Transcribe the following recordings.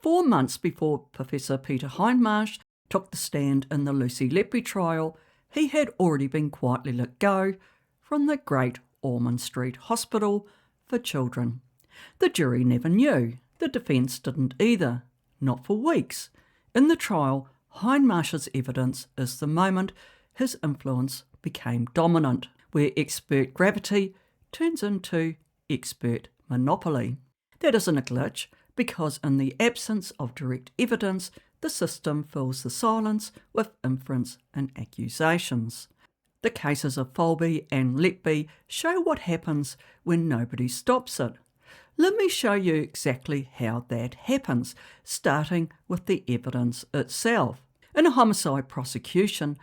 4 months before Professor Peter Hindmarsh took the stand in the Lucy Letby trial, he had already been quietly let go from the Great Ormond Street Hospital for Children. The jury never knew. The defence didn't either, not for weeks. In the trial, Hindmarsh's evidence is the moment his influence became dominant, where expert gravity turns into expert monopoly. That isn't a glitch, because in the absence of direct evidence, the system fills the silence with inference and accusations. The cases of Folbigg and Letby show what happens when nobody stops it. Let me show you exactly how that happens, starting with the evidence itself. In a homicide prosecution,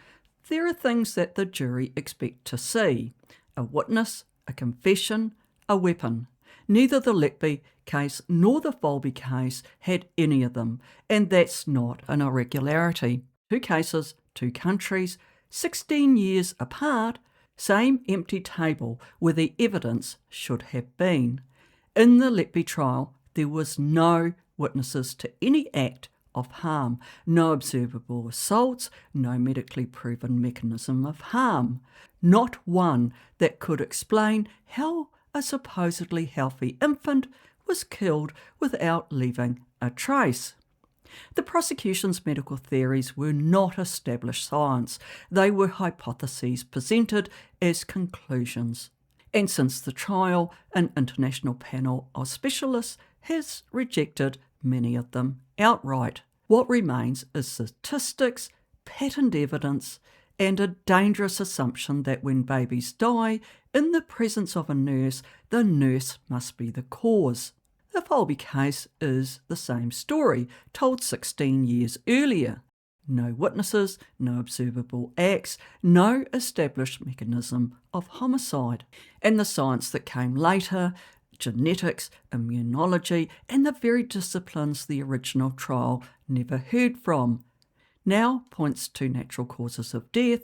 there are things that the jury expect to see: a witness, a confession, a weapon. Neither the Letby case nor the Folbigg case had any of them, and that's not an irregularity. 2 cases, 2 countries, 16 years apart, same empty table where the evidence should have been. In the Letby trial, there was no witnesses to any act of harm, no observable assaults, no medically proven mechanism of harm, not one that could explain how a supposedly healthy infant was killed without leaving a trace. The prosecution's medical theories were not established science. They were hypotheses presented as conclusions. And since the trial, an international panel of specialists has rejected many of them outright. What remains is statistics, patterned evidence, and a dangerous assumption that when babies die in the presence of a nurse, the nurse must be the cause. The Folbigg case is the same story, told 16 years earlier. No witnesses, no observable acts, no established mechanism of homicide. And the science that came later, genetics, immunology, and the very disciplines the original trial never heard from, now points to natural causes of death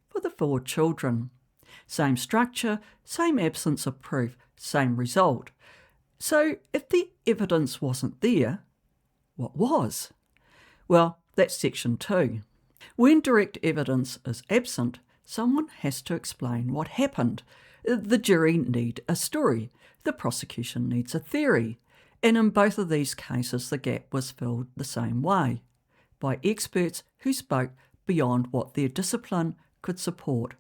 for the 4 children. Same structure, same absence of proof, same result. So if the evidence wasn't there, what was? Well, that's section 2. When direct evidence is absent, someone has to explain what happened. The jury need a story. The prosecution needs a theory. And in both of these cases, the gap was filled the same way, by experts who spoke beyond what their discipline could support.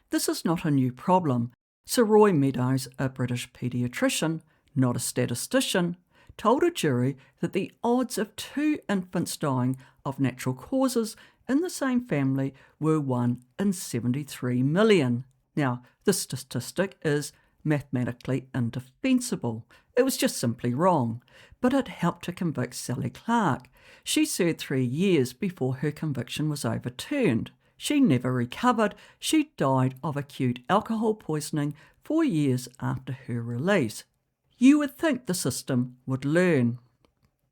This is not a new problem. Sir Roy Meadows, a British paediatrician, not a statistician, told a jury that the odds of 2 infants dying of natural causes in the same family were 1 in 73 million. Now, this statistic is mathematically indefensible. It was just simply wrong, but it helped to convict Sally Clark. She served 3 years before her conviction was overturned. She never recovered. She died of acute alcohol poisoning 4 years after her release. You would think the system would learn,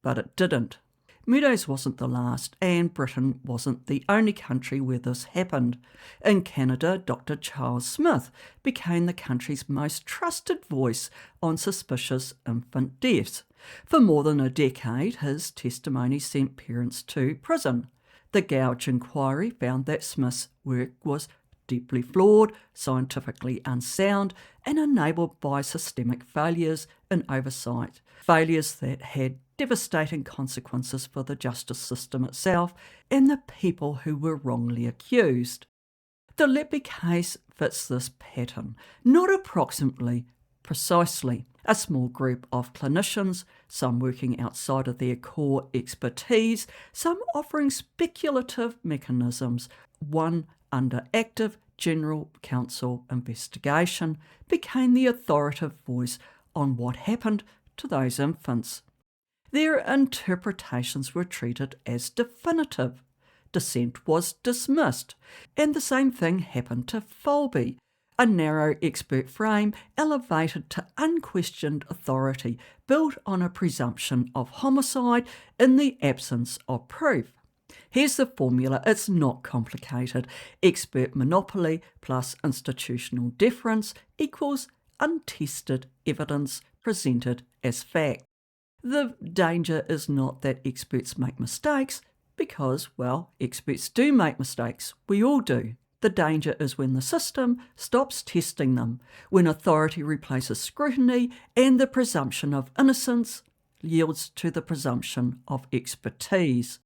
but it didn't. Meadows wasn't the last, and Britain wasn't the only country where this happened. In Canada, Dr Charles Smith became the country's most trusted voice on suspicious infant deaths. For more than a decade, his testimony sent parents to prison. The Gouge inquiry found that Smith's work was deeply flawed, scientifically unsound, and enabled by systemic failures in oversight, failures that had devastating consequences for the justice system itself and the people who were wrongly accused. The Letby case fits this pattern, not approximately, precisely. A small group of clinicians, some working outside of their core expertise, some offering speculative mechanisms, one under active General Counsel investigation, became the authoritative voice on what happened to those infants. Their interpretations were treated as definitive. Dissent was dismissed, and the same thing happened to Folbigg. A narrow expert frame elevated to unquestioned authority, built on a presumption of homicide in the absence of proof. Here's the formula. It's not complicated. Expert monopoly plus institutional deference equals untested evidence presented as fact. The danger is not that experts make mistakes, because, well, experts do make mistakes. We all do. The danger is when the system stops testing them, when authority replaces scrutiny and the presumption of innocence yields to the presumption of expertise.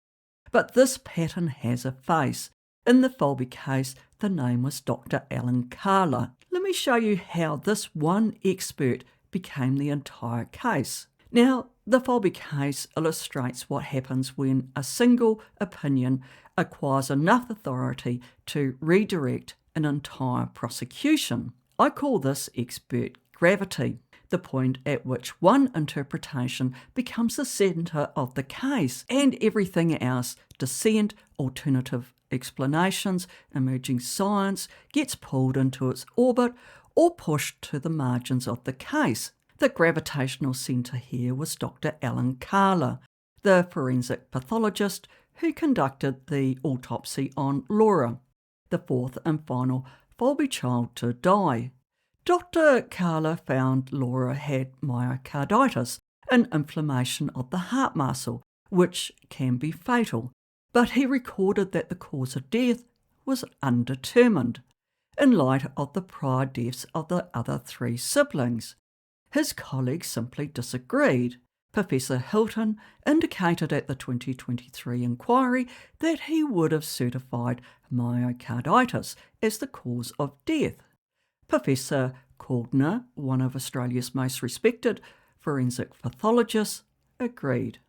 But this pattern has a face. In the Folbigg case, the name was Dr Allan Cala. Let me show you how this one expert became the entire case. Now, the Folbigg case illustrates what happens when a single opinion acquires enough authority to redirect an entire prosecution. I call this expert gravity, the point at which one interpretation becomes the centre of the case and everything else, dissent, alternative explanations, emerging science, gets pulled into its orbit or pushed to the margins of the case. The gravitational centre here was Dr Allan Cala, the forensic pathologist who conducted the autopsy on Laura, the fourth and final Folbigg child to die. Dr Cala found Laura had myocarditis, an inflammation of the heart muscle, which can be fatal, but he recorded that the cause of death was undetermined, in light of the prior deaths of the other three siblings. His colleagues simply disagreed. Professor Hilton indicated at the 2023 inquiry that he would have certified myocarditis as the cause of death. Professor Caldner, one of Australia's most respected forensic pathologists, agreed.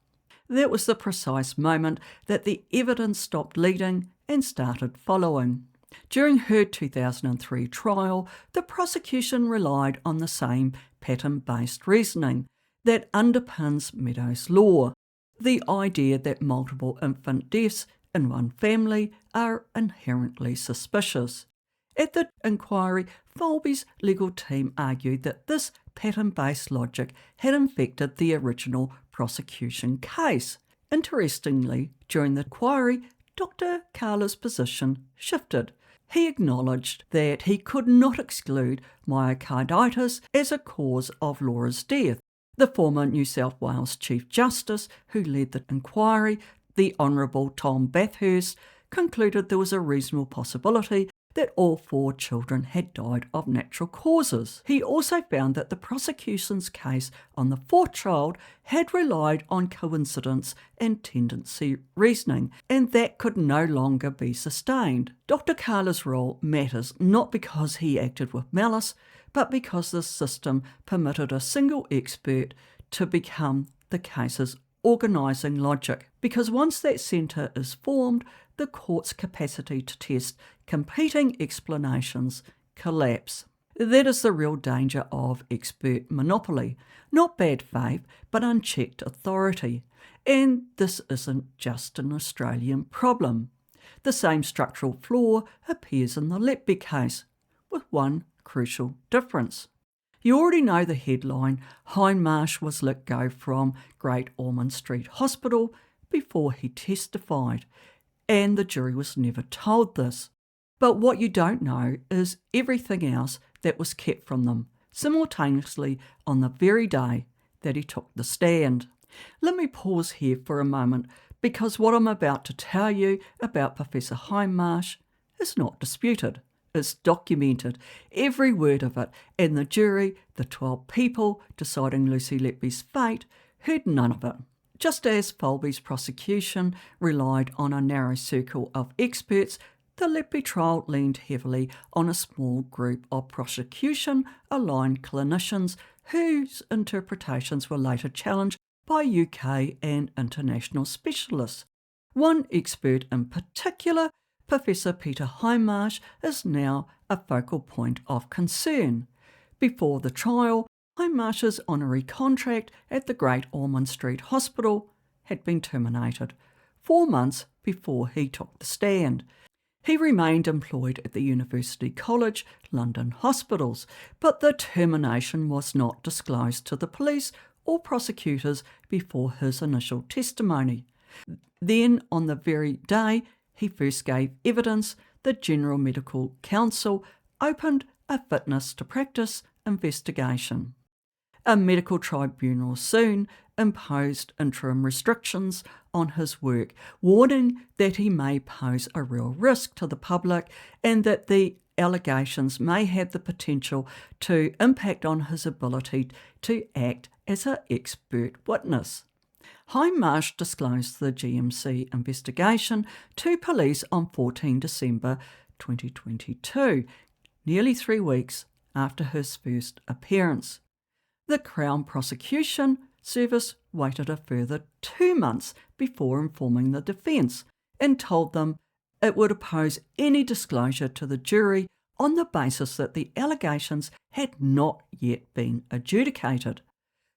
That was the precise moment that the evidence stopped leading and started following. During her 2003 trial, the prosecution relied on the same pattern-based reasoning that underpins Meadows' law, the idea that multiple infant deaths in one family are inherently suspicious. At the inquiry, Folbigg's legal team argued that this pattern-based logic had infected the original prosecution case. Interestingly, during the inquiry, Dr Cala's position shifted. He acknowledged that he could not exclude myocarditis as a cause of Laura's death. The former New South Wales Chief Justice, who led the inquiry, the Honourable Tom Bathurst, concluded there was a reasonable possibility that all four children had died of natural causes. He also found that the prosecution's case on the fourth child had relied on coincidence and tendency reasoning, and that could no longer be sustained. Dr Cala's role matters not because he acted with malice, but because the system permitted a single expert to become the case's organising logic. Because once that centre is formed, the court's capacity to test competing explanations collapse. That is the real danger of expert monopoly, not bad faith, but unchecked authority. And this isn't just an Australian problem. The same structural flaw appears in the Letby case, with one crucial difference. You already know the headline: Hindmarsh was let go from Great Ormond Street Hospital before he testified, and the jury was never told this. But what you don't know is everything else that was kept from them, simultaneously on the very day that he took the stand. Let me pause here for a moment, because what I'm about to tell you about Professor Hindmarsh is not disputed. It's documented, every word of it, and the jury, the 12 people deciding Lucy Letby's fate, heard none of it. Just as Folbigg's prosecution relied on a narrow circle of experts, the Letby trial leaned heavily on a small group of prosecution-aligned clinicians whose interpretations were later challenged by UK and international specialists. One expert in particular, Professor Peter Hindmarsh, is now a focal point of concern. Before the trial, Hindmarsh's honorary contract at the Great Ormond Street Hospital had been terminated 4 months before he took the stand. He remained employed at the University College London hospitals, but the termination was not disclosed to the police or prosecutors before his initial testimony. Then, on the very day he first gave evidence, the General Medical Council opened a fitness to practice investigation. A medical tribunal soon imposed interim restrictions on his work, warning that he may pose a real risk to the public and that the allegations may have the potential to impact on his ability to act as an expert witness. Hindmarsh disclosed the GMC investigation to police on 14 December 2022, nearly 3 weeks after his first appearance. The Crown Prosecution Service waited a further 2 months before informing the defence and told them it would oppose any disclosure to the jury on the basis that the allegations had not yet been adjudicated.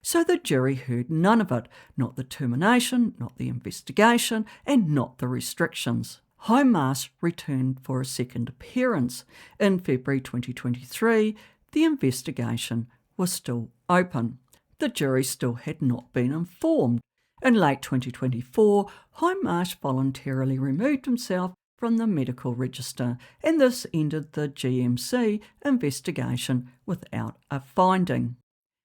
So the jury heard none of it, not the termination, not the investigation, and not the restrictions. Hindmarsh returned for a second appearance. In February 2023, the investigation was still open. The jury still had not been informed. In late 2024, Hindmarsh voluntarily removed himself from the medical register, and this ended the GMC investigation without a finding.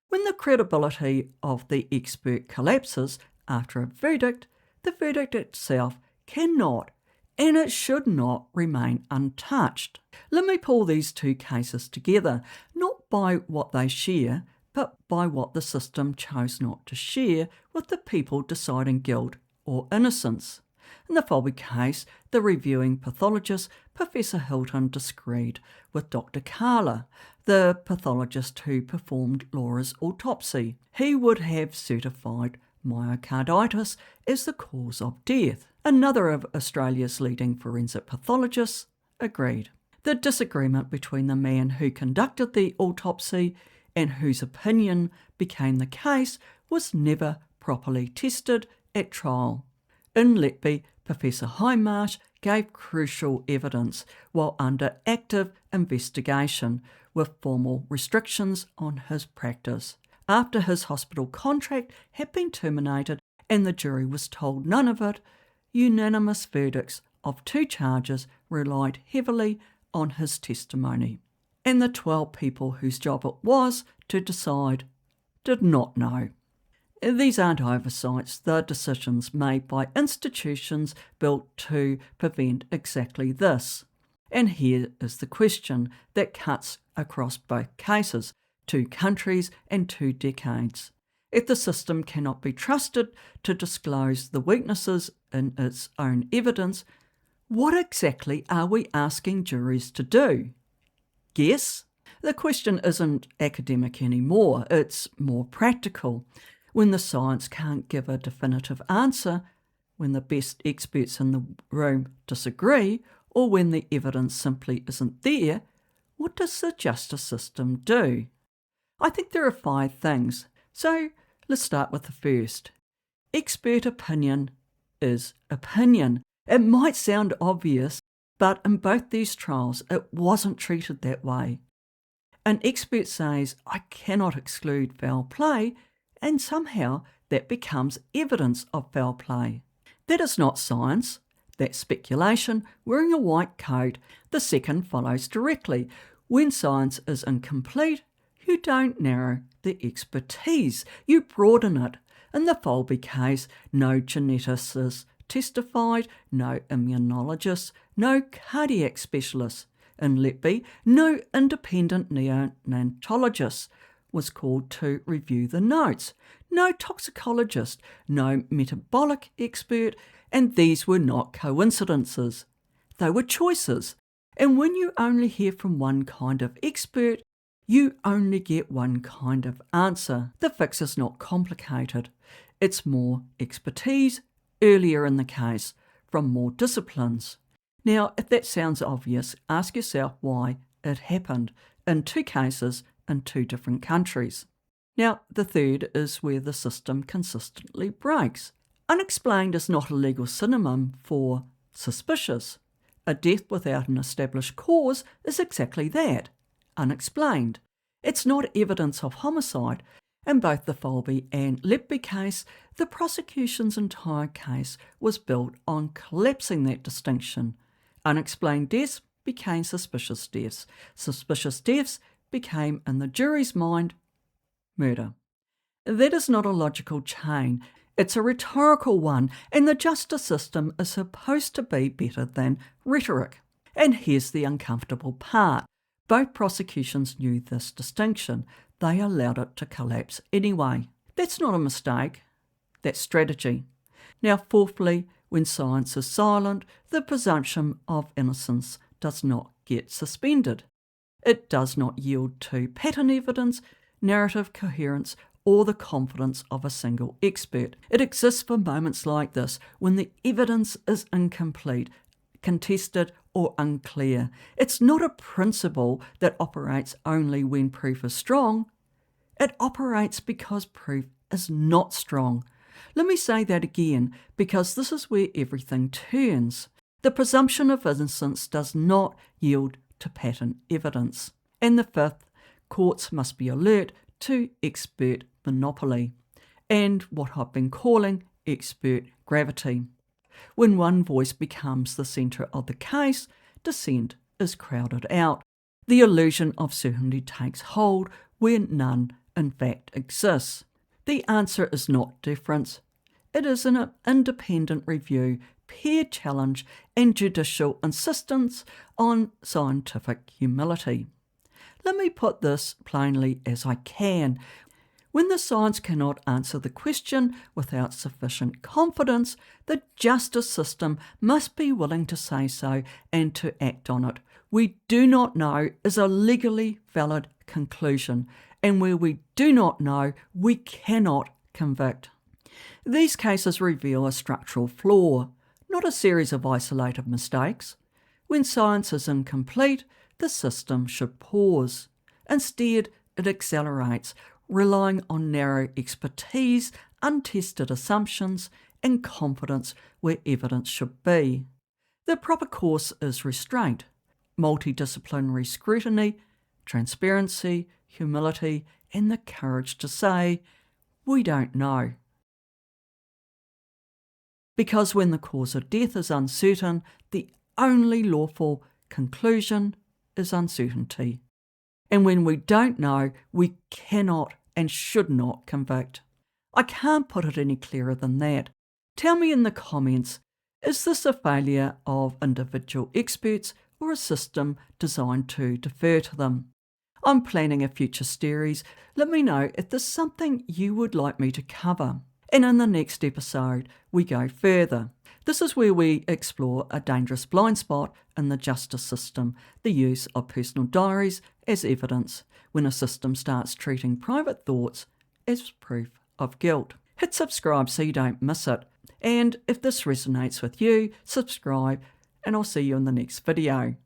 When the credibility of the expert collapses after a verdict, the verdict itself cannot and it should not remain untouched. Let me pull these two cases together, not by what they share, but by what the system chose not to share with the people deciding guilt or innocence. In the Folbigg case, the reviewing pathologist, Professor Hilton, disagreed with Dr Cala, the pathologist who performed Laura's autopsy. He would have certified myocarditis as the cause of death. Another of Australia's leading forensic pathologists agreed. The disagreement between the man who conducted the autopsy and whose opinion became the case was never properly tested at trial. In Letby, Professor Hindmarsh gave crucial evidence while under active investigation with formal restrictions on his practice. After his hospital contract had been terminated and the jury was told none of it, unanimous verdicts of 2 charges relied heavily on his testimony. And the 12 people whose job it was to decide did not know. These aren't oversights, they're decisions made by institutions built to prevent exactly this. And here is the question that cuts across both cases, 2 countries and 2 decades. If the system cannot be trusted to disclose the weaknesses in its own evidence, what exactly are we asking juries to do? Guess? The question isn't academic anymore, it's more practical. When the science can't give a definitive answer, when the best experts in the room disagree, or when the evidence simply isn't there, what does the justice system do? I think there are 5 things, so let's start with the first. Expert opinion is opinion. It might sound obvious, but in both these trials it wasn't treated that way. An expert says, I cannot exclude foul play, and somehow that becomes evidence of foul play. That is not science, that's speculation, wearing a white coat. The second follows directly. When science is incomplete, you don't narrow the expertise, you broaden it. In the Folbigg case, no geneticists testified, no immunologists, no cardiac specialists. In Letby, no independent neonatologist was called to review the notes, no toxicologist, no metabolic expert, and these were not coincidences. They were choices. And when you only hear from one kind of expert, you only get one kind of answer. The fix is not complicated. It's more expertise earlier in the case from more disciplines. Now, if that sounds obvious, ask yourself why it happened in 2 cases in 2 different countries. Now, the third is where the system consistently breaks. Unexplained is not a legal synonym for suspicious. A death without an established cause is exactly that, unexplained. It's not evidence of homicide. In both the Folbigg and Letby case, the prosecution's entire case was built on collapsing that distinction. Unexplained deaths became suspicious deaths. Suspicious deaths became, in the jury's mind, murder. That is not a logical chain. It's a rhetorical one, and the justice system is supposed to be better than rhetoric. And here's the uncomfortable part. Both prosecutions knew this distinction. They allowed it to collapse anyway. That's not a mistake. That's strategy. Now, fourthly, when science is silent, the presumption of innocence does not get suspended. It does not yield to pattern evidence, narrative coherence, or the confidence of a single expert. It exists for moments like this when the evidence is incomplete, contested, or unclear. It's not a principle that operates only when proof is strong. It operates because proof is not strong. Let me say that again, because this is where everything turns. The presumption of innocence does not yield to pattern evidence. And the fifth, courts must be alert to expert monopoly and what I've been calling expert gravity. When one voice becomes the centre of the case, dissent is crowded out. The illusion of certainty takes hold where none in fact exists. The answer is not deference. It is an independent review, peer challenge, and judicial insistence on scientific humility. Let me put this plainly as I can. When the science cannot answer the question without sufficient confidence, the justice system must be willing to say so and to act on it. We do not know is a legally valid conclusion, and where we do not know, we cannot convict. These cases reveal a structural flaw, not a series of isolated mistakes. When science is incomplete, the system should pause. Instead, it accelerates, relying on narrow expertise, untested assumptions, and confidence where evidence should be. The proper course is restraint, multidisciplinary scrutiny, transparency, humility, and the courage to say, we don't know. Because when the cause of death is uncertain, the only lawful conclusion is uncertainty. And when we don't know, we cannot and should not convict. I can't put it any clearer than that. Tell me in the comments, is this a failure of individual experts or a system designed to defer to them? I'm planning a future series. Let me know if there's something you would like me to cover. And in the next episode, we go further. This is where we explore a dangerous blind spot in the justice system, the use of personal diaries as evidence when a system starts treating private thoughts as proof of guilt. Hit subscribe so you don't miss it. And if this resonates with you, subscribe, and I'll see you in the next video.